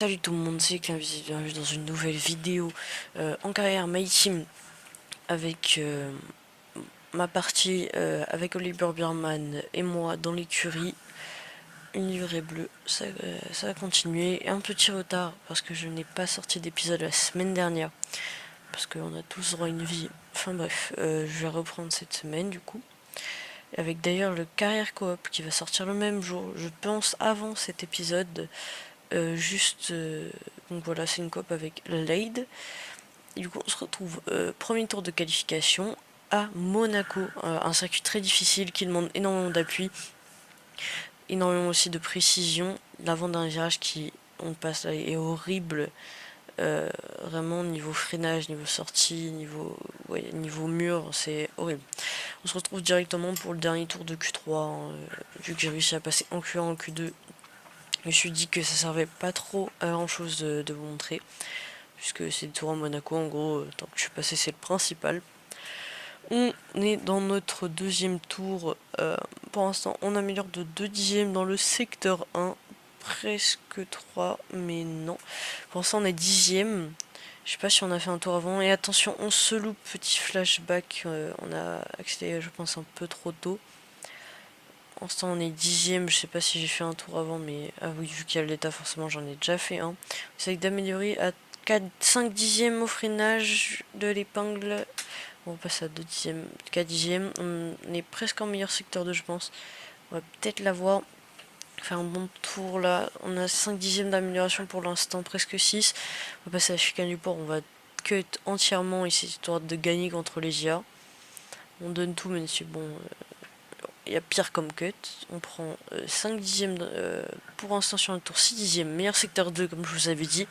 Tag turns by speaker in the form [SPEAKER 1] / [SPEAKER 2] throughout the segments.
[SPEAKER 1] Salut tout le monde, c'est Clinvis, bienvenue dans une nouvelle vidéo en carrière My Team avec ma partie avec Oliver Bierman et moi dans l'écurie. Une livrée bleue, ça va continuer. Un petit retard parce que je n'ai pas sorti d'épisode la semaine dernière parce qu'on a tous droit à une vie. Enfin bref, je vais reprendre cette semaine du coup. Avec d'ailleurs le carrière coop qui va sortir le même jour, je pense avant cet épisode. Donc voilà, c'est une coop avec Lade. Et du coup, on se retrouve premier tour de qualification à Monaco, un circuit très difficile qui demande énormément d'appui, énormément aussi de précision. L'avant d'un virage qui, on passe là, est horrible, vraiment niveau freinage, niveau sortie, niveau mur, c'est horrible. On se retrouve directement pour le dernier tour de Q3, hein, vu que j'ai réussi à passer en Q1, en Q2. Je me suis dit que ça servait pas trop à grand chose de vous montrer, puisque c'est le tour à Monaco, en gros, tant que je suis passé, c'est le principal. On est dans notre deuxième tour. Pour l'instant, on améliore de 2 dixièmes dans le secteur 1. Presque 3, mais non. Pour l'instant, on est dixième. Je sais pas si on a fait un tour avant. Et attention, on se loupe. Petit flashback. On a accéléré, je pense, un peu trop tôt. Pour l'instant, on est dixième. Je sais pas si j'ai fait un tour avant, mais ah oui, vu qu'il y a l'état, forcément, j'en ai déjà fait un. On essaye d'améliorer à 5 dixièmes au freinage de l'épingle. On passe à 2 dixièmes, 4 dixièmes. On est presque en meilleur secteur 2, je pense. On va peut-être l'avoir. Faire un bon tour là. On a 5 dixièmes d'amélioration pour l'instant, presque 6. On va passer à la chicane du port. On va cut entièrement ici, histoire de gagner contre les IA. On donne tout, même si bon, il y a pire comme cut. On prend 5 dixièmes pour l'instant sur un tour, 6 dixièmes. Meilleur secteur 2, comme je vous avais dit.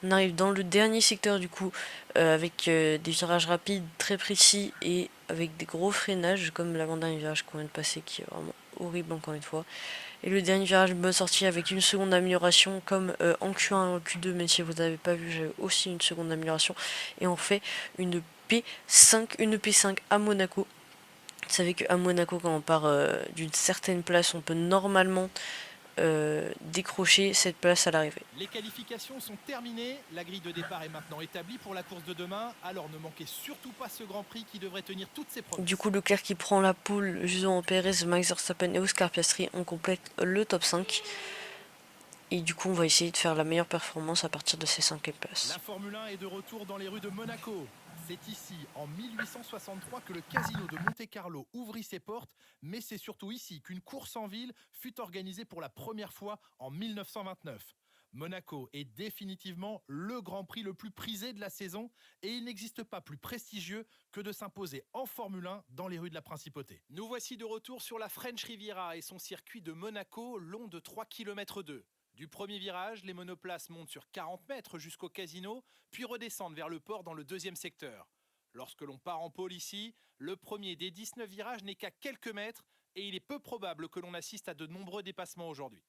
[SPEAKER 1] On arrive dans le dernier secteur du coup, avec des virages rapides très précis et avec des gros freinages, comme l'avant-dernier virage qu'on vient de passer qui est vraiment horrible encore une fois. Et le dernier virage, bonne sortie avec une seconde d'amélioration, comme en Q1 et en Q2, mais si vous n'avez pas vu, j'avais aussi une seconde d'amélioration. Et on fait une P5 à Monaco. Vous savez qu'à Monaco, quand on part d'une certaine place, on peut normalement décrocher cette place à l'arrivée.
[SPEAKER 2] Les qualifications sont terminées, la grille de départ est maintenant établie pour la course de demain, alors ne manquez surtout pas ce Grand Prix qui devrait tenir toutes ses
[SPEAKER 1] Du
[SPEAKER 2] promesses.
[SPEAKER 1] coup, Leclerc qui prend la poule, Jusant Perez, Max Verstappen et Oscar Piastri, on complète le top 5. Et du coup, on va essayer de faire la meilleure performance à partir de ces 5
[SPEAKER 2] La
[SPEAKER 1] places.
[SPEAKER 2] Formule 1 est de retour dans les rues de Monaco. C'est ici, en 1863, que le casino de Monte-Carlo ouvrit ses portes, mais c'est surtout ici qu'une course en ville fut organisée pour la première fois en 1929. Monaco est définitivement le Grand Prix le plus prisé de la saison et il n'existe pas plus prestigieux que de s'imposer en Formule 1 dans les rues de la Principauté. Nous voici de retour sur la French Riviera et son circuit de Monaco long de 3,2 km. Du premier virage, les monoplaces montent sur 40 mètres jusqu'au casino, puis redescendent vers le port dans le deuxième secteur. Lorsque l'on part en pôle ici, le premier des 19 virages n'est qu'à quelques mètres et il est peu probable que l'on assiste à de nombreux dépassements aujourd'hui.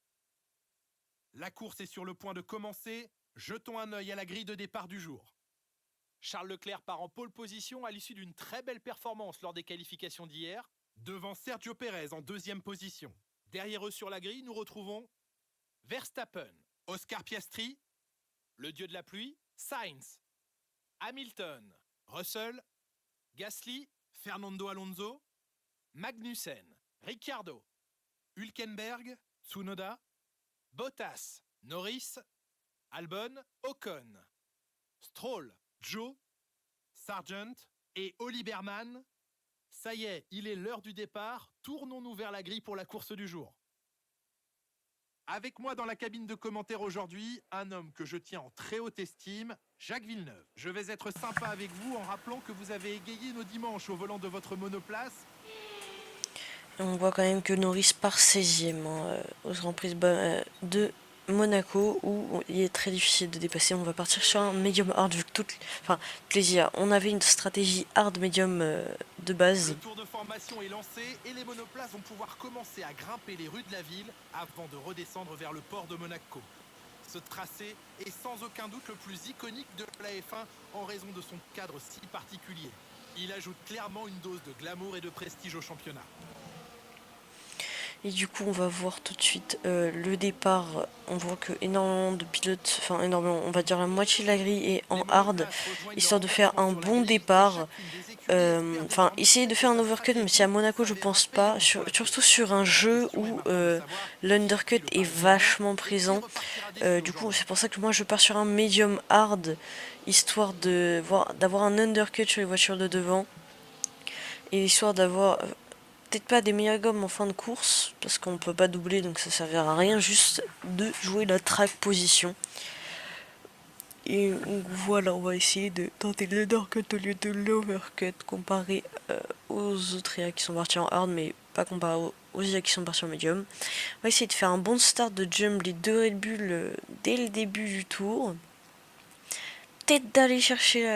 [SPEAKER 2] La course est sur le point de commencer. Jetons un œil à la grille de départ du jour. Charles Leclerc part en pole position à l'issue d'une très belle performance lors des qualifications d'hier, devant Sergio Pérez en deuxième position. Derrière eux sur la grille, nous retrouvons Verstappen, Oscar Piastri, le dieu de la pluie, Sainz, Hamilton, Russell, Gasly, Fernando Alonso, Magnussen, Ricciardo, Hülkenberg, Tsunoda, Bottas, Norris, Albon, Ocon, Stroll, Joe, Sargent et Oli Berman. Ça y est, il est l'heure du départ. Tournons-nous vers la grille pour la course du jour. Avec moi dans la cabine de commentaires aujourd'hui, un homme que je tiens en très haute estime, Jacques Villeneuve. Je vais être sympa avec vous en rappelant que vous avez égayé nos dimanches au volant de votre monoplace.
[SPEAKER 1] Et on voit quand même que Norris part 16ème au Grand Prix de Monaco, où il est très difficile de dépasser. On va partir sur un medium hard vu que toutes les IA. On avait une stratégie hard medium de base.
[SPEAKER 2] Le tour de formation est lancé et les monoplaces vont pouvoir commencer à grimper les rues de la ville avant de redescendre vers le port de Monaco. Ce tracé est sans aucun doute le plus iconique de la F1 en raison de son cadre si particulier. Il ajoute clairement une dose de glamour et de prestige au championnat.
[SPEAKER 1] Et du coup, on va voir tout de suite le départ. On voit que énormément de pilotes, enfin énormément, on va dire la moitié de la grille est en hard, histoire de faire un bon départ. Enfin, essayer de faire un overcut, mais si à Monaco, je pense pas. Surtout sur un jeu où l'undercut est vachement présent. Du coup, c'est pour ça que moi, je pars sur un medium hard, histoire de d'avoir un undercut sur les voitures de devant. Et histoire d'avoir peut-être pas des meilleures gommes en fin de course, parce qu'on peut pas doubler, donc ça servira à rien, juste de jouer la track position. Et voilà, on va essayer de tenter l'undercut au lieu de l'overcut, comparé aux autres IA qui sont partis en hard, mais pas comparé aux IA qui sont partis en medium. On va essayer de faire un bon start de jump les deux Red Bull dès le début du tour. Peut-être d'aller chercher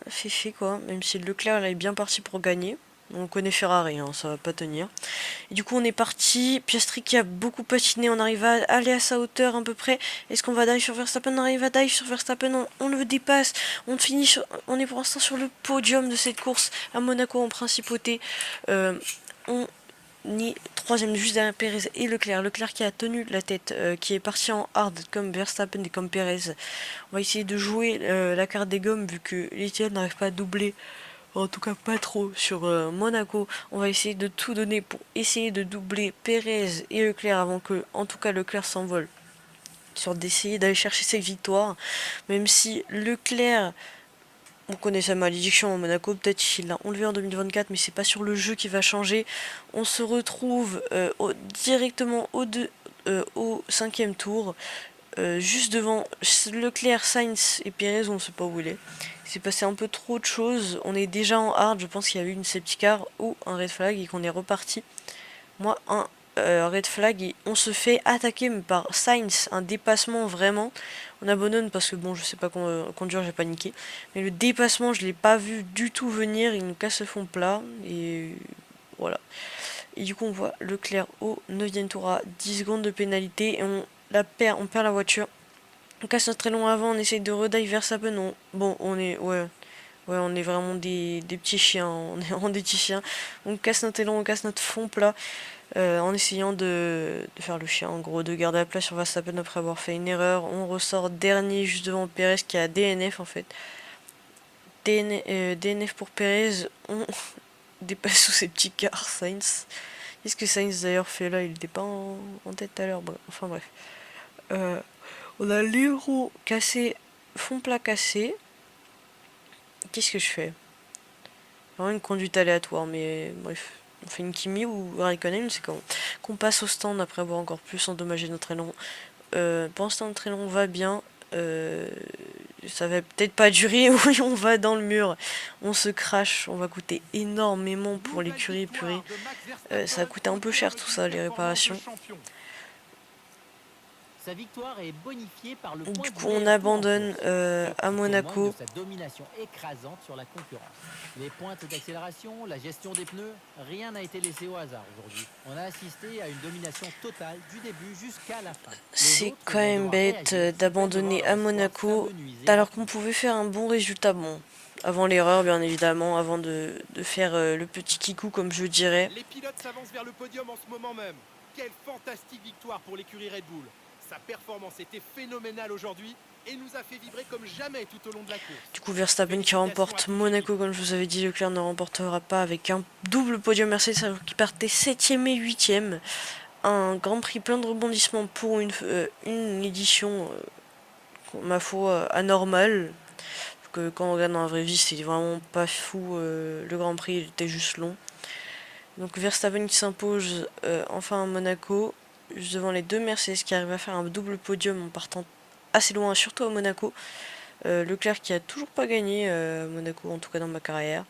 [SPEAKER 1] Féfé, quoi, même si Leclerc là, est bien parti pour gagner. On connaît Ferrari, hein, ça va pas tenir. Et du coup, on est parti. Piastri qui a beaucoup patiné. On arrive à aller à sa hauteur à peu près. Est-ce qu'on va dive sur Verstappen? On arrive à dive sur Verstappen. On le dépasse. On est pour l'instant sur le podium de cette course à Monaco en principauté. On est troisième juste derrière Perez et Leclerc. Leclerc qui a tenu la tête, qui est parti en hard comme Verstappen et comme Perez. On va essayer de jouer la carte des gommes vu que l'Etihad n'arrive pas à doubler. En tout cas pas trop sur Monaco. On va essayer de tout donner pour essayer de doubler Perez et Leclerc avant que, en tout cas, Leclerc s'envole. Sur d'essayer d'aller chercher cette victoire. Même si Leclerc, on connaît sa malédiction à Monaco, peut-être qu'il l'a enlevé en 2024, mais c'est pas sur le jeu qui va changer. On se retrouve directement au cinquième tour. Juste devant Leclerc, Sainz et Perez, on ne sait pas où il est. Il s'est passé un peu trop de choses. On est déjà en hard, je pense qu'il y a eu une safety car ou un red flag et qu'on est reparti. Moi, un red flag et on se fait attaquer par Sainz, un dépassement vraiment. On abandonne parce que bon, je sais pas conduire, j'ai paniqué. Mais le dépassement, je l'ai pas vu du tout venir. Il nous casse le fond plat et voilà. Et du coup, on voit Leclerc au 9ème tour à 10 secondes de pénalité et on perd la voiture. On casse notre élan avant, on essaye de redive Verstappen. Bon, on est vraiment des petits chiens. On est vraiment des petits chiens. On casse notre élan, on casse notre fond plat en essayant de faire le chien. En gros, de garder la place sur Verstappen après avoir fait une erreur. On ressort dernier juste devant Perez qui a DNF en fait. DNF pour Perez. On dépasse sous ses petits cars Sainz. Qu'est-ce que Sainz d'ailleurs fait là? Il était pas en tête tout à l'heure. Enfin bref. On a l'héros cassé, fond plat cassé. Qu'est-ce que je fais? Vraiment une conduite aléatoire, mais bref. On fait une Kimi ou Raikkonen, c'est qu'on passe au stand après avoir encore plus endommagé notre élan. Pour l'instant, notre élan va bien. Ça va peut-être pas durer. Oui, on va dans le mur. On se crache. On va coûter énormément pour l'écurie purée. Ça a coûté un peu cher tout ça, les réparations.
[SPEAKER 3] Sa victoire est bonifiée par le point
[SPEAKER 1] Du
[SPEAKER 3] du
[SPEAKER 1] coup, on
[SPEAKER 3] meilleur tour en
[SPEAKER 1] abandonne
[SPEAKER 3] course.
[SPEAKER 1] à
[SPEAKER 3] Il témoigne
[SPEAKER 1] Monaco.
[SPEAKER 3] de sa domination écrasante sur la concurrence. Les pointes d'accélération, la gestion des pneus, rien n'a été laissé au hasard aujourd'hui. On a assisté à une domination totale du début jusqu'à la fin.
[SPEAKER 1] C'est quand même bête d'abandonner à Monaco alors qu'on pouvait faire un bon résultat. Bon, avant l'erreur, bien évidemment, avant de faire le petit kikou, comme je dirais.
[SPEAKER 2] Les pilotes s'avancent vers le podium en ce moment même. Quelle fantastique victoire pour l'écurie Red Bull. Sa performance était phénoménale aujourd'hui et nous a fait vibrer comme jamais tout au long de la course.
[SPEAKER 1] Du coup, Verstappen qui remporte Monaco, comme je vous avais dit, Leclerc ne remportera pas avec un double podium Mercedes alors qu'il partait 7ème et 8ème. Un Grand Prix plein de rebondissements pour une édition, ma foi, anormale. Que quand on regarde dans la vraie vie, c'est vraiment pas fou. Le Grand Prix il était juste long. Donc Verstappen qui s'impose enfin à Monaco, juste devant les deux Mercedes qui arrivent à faire un double podium en partant assez loin, surtout à Monaco. Leclerc qui a toujours pas gagné à Monaco, en tout cas dans ma carrière.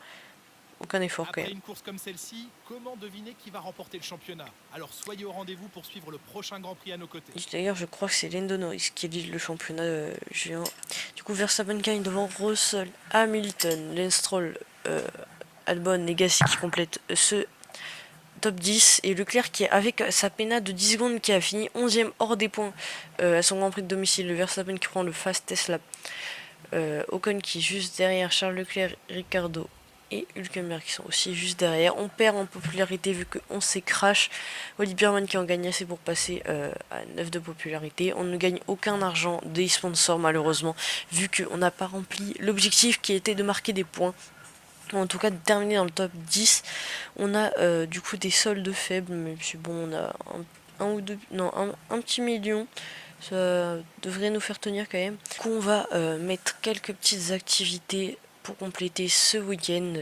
[SPEAKER 1] Aucun effort quand
[SPEAKER 2] Après
[SPEAKER 1] même.
[SPEAKER 2] une course comme celle-ci, comment deviner qui va remporter le championnat? Alors soyez au rendez-vous pour suivre le prochain Grand Prix à nos côtés.
[SPEAKER 1] D'ailleurs, je crois que c'est Lando Norris qui est le championnat géant. Du coup, Verstappen gagne devant Russell, Hamilton, Lance Stroll, Albon et Gasly qui complètent ce top 10. Et Leclerc qui, avec sa pénale de 10 secondes, qui a fini 11ème hors des points à son Grand Prix de domicile. Le Verstappen qui prend le fast Tesla. Ocon qui est juste derrière Charles Leclerc, Ricardo et Hülkenberg qui sont aussi juste derrière. On perd en popularité vu qu'on s'est crash. Oli Biermann qui en gagne assez pour passer à 9 de popularité. On ne gagne aucun argent des sponsors malheureusement, vu qu'on n'a pas rempli l'objectif qui était de marquer des points. En tout cas de terminer dans le top 10. On a du coup des soldes faibles, mais c'est bon, on a un petit million. Ça devrait nous faire tenir quand même. Du coup, on va mettre quelques petites activités pour compléter ce week-end.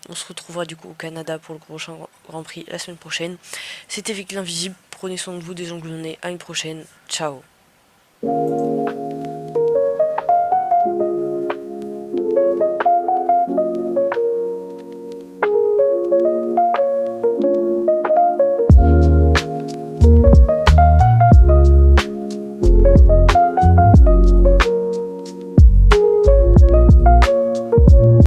[SPEAKER 1] On se retrouvera du coup au Canada pour le prochain Grand Prix la semaine prochaine. C'était Vic l'Invisible. Prenez soin de vous, des Anglais. À une prochaine. Ciao.